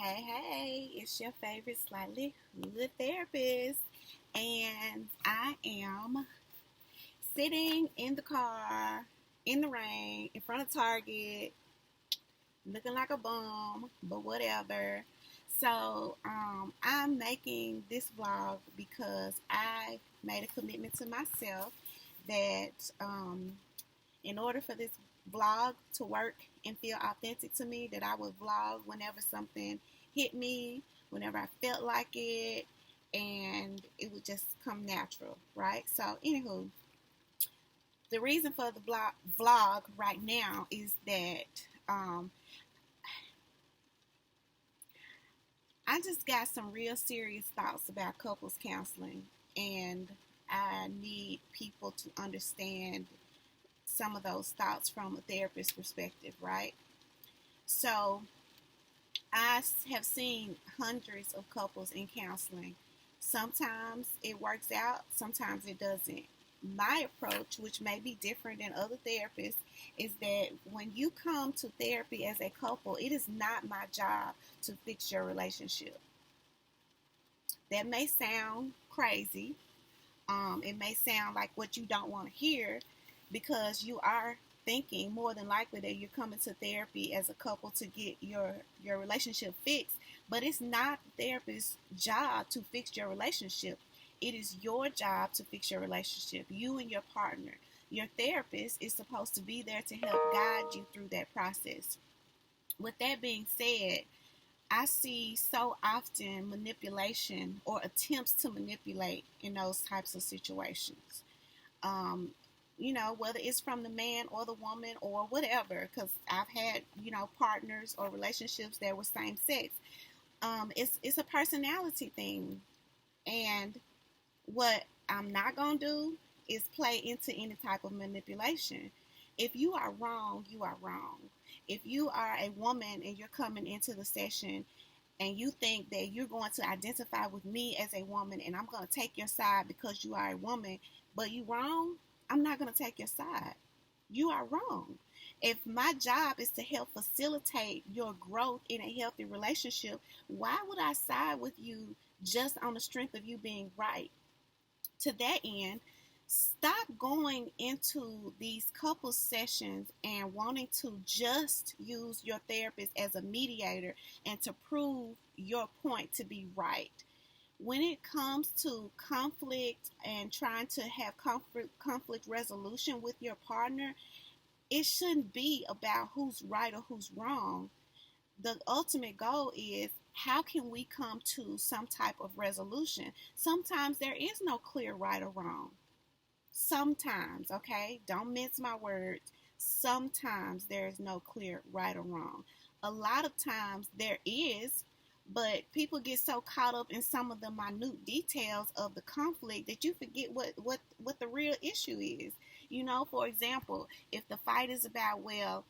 Hey, it's your favorite slightly hood therapist, and I am sitting in the car in the rain in front of Target, looking like a bum, but whatever. I'm making this vlog because I made a commitment to myself that in order for this vlog to work and feel authentic to me, that I would vlog whenever something hit me, whenever I felt like it, and it would just come natural, right? So, anywho, the reason for the vlog right now is that I just got some real serious thoughts about couples counseling, and I need people to understand some of those thoughts from a therapist perspective, right? So, I have seen hundreds of couples in counseling. Sometimes it works out, sometimes it doesn't. My approach, which may be different than other therapists, is that when you come to therapy as a couple, it is not my job to fix your relationship. That may sound crazy. It may sound like what you don't want to hear because you are thinking more than likely that you're coming to therapy as a couple to get your relationship fixed. But it's not the therapist's job to fix your relationship. It is your job to fix your relationship, you and your partner. Your therapist is supposed to be there to help guide you through that process. With that being said, I see so often manipulation or attempts to manipulate in those types of situations. Um, whether it's from the man or the woman or whatever, because I've had, partners or relationships that were same sex. It's a personality thing. And what I'm not going to do is play into any type of manipulation. If you are wrong, you are wrong. If you are a woman and you're coming into the session and you think that you're going to identify with me as a woman and I'm going to take your side because you are a woman, but you wrong, I'm not going to take your side. You are wrong. If my job is to help facilitate your growth in a healthy relationship, why would I side with you just on the strength of you being right? To that end, stop going into these couple sessions and wanting to just use your therapist as a mediator and to prove your point to be right. When it comes to conflict and trying to have conflict resolution with your partner, it shouldn't be about who's right or who's wrong. The ultimate goal is, how can we come to some type of resolution? Sometimes there is no clear right or wrong. Sometimes, okay? Don't mince my words. Sometimes there is no clear right or wrong. A lot of times there is, but people get so caught up in some of the minute details of the conflict that you forget what the real issue is. For example, if the fight is about, well,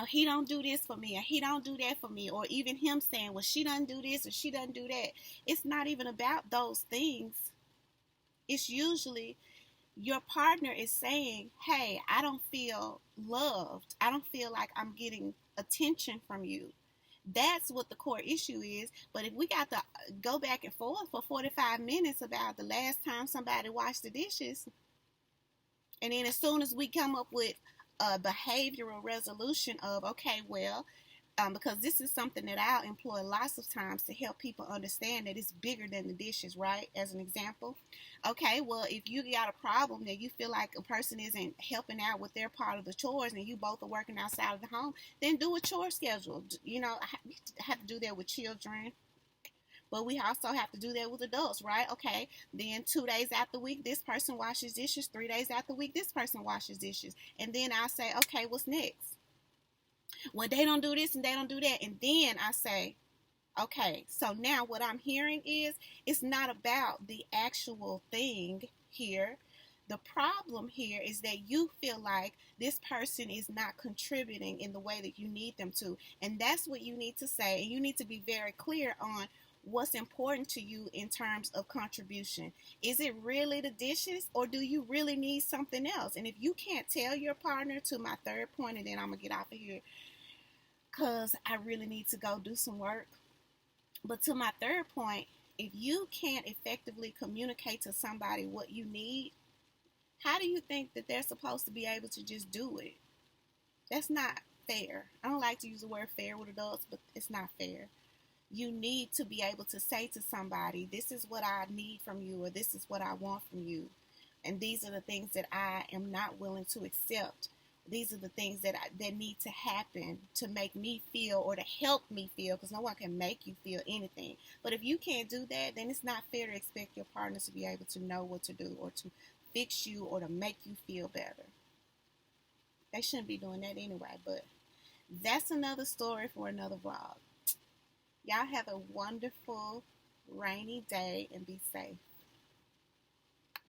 he don't do this for me or he don't do that for me, or even him saying, well, she doesn't do this or she doesn't do that. It's not even about those things. It's usually your partner is saying, hey, I don't feel loved. I don't feel like I'm getting attention from you. That's what the core issue is. But if we got to go back and forth for 45 minutes about the last time somebody washed the dishes, and then as soon as we come up with a behavioral resolution of, okay, well, because this is something that I'll employ lots of times to help people understand that it's bigger than the dishes, right? As an example. Okay, well, if you got a problem that you feel like a person isn't helping out with their part of the chores and you both are working outside of the home, then do a chore schedule. I have to do that with children. But we also have to do that with adults, right? Okay, then 2 days out the week, this person washes dishes. 3 days out the week, this person washes dishes. And then I'll say, okay, what's next? Well, they don't do this and they don't do that. And then I say, okay, so now what I'm hearing is, it's not about the actual thing here. The problem here is that you feel like this person is not contributing in the way that you need them to. And that's what you need to say. And you need to be very clear on what's important to you in terms of contribution. Is it really the dishes, or do you really need something else? And if you can't tell your partner, to my third point, and then I'm going to get off of here, because I really need to go do some work. But to my third point, if you can't effectively communicate to somebody what you need, how do you think that they're supposed to be able to just do it? That's not fair. I don't like to use the word fair with adults, but it's not fair. You need to be able to say to somebody, this is what I need from you, or this is what I want from you. And these are the things that I am not willing to accept. These are the things that need to happen to make me feel or to help me feel, because no one can make you feel anything. But if you can't do that, then it's not fair to expect your partner to be able to know what to do or to fix you or to make you feel better. They shouldn't be doing that anyway, but that's another story for another vlog. Y'all have a wonderful rainy day and be safe.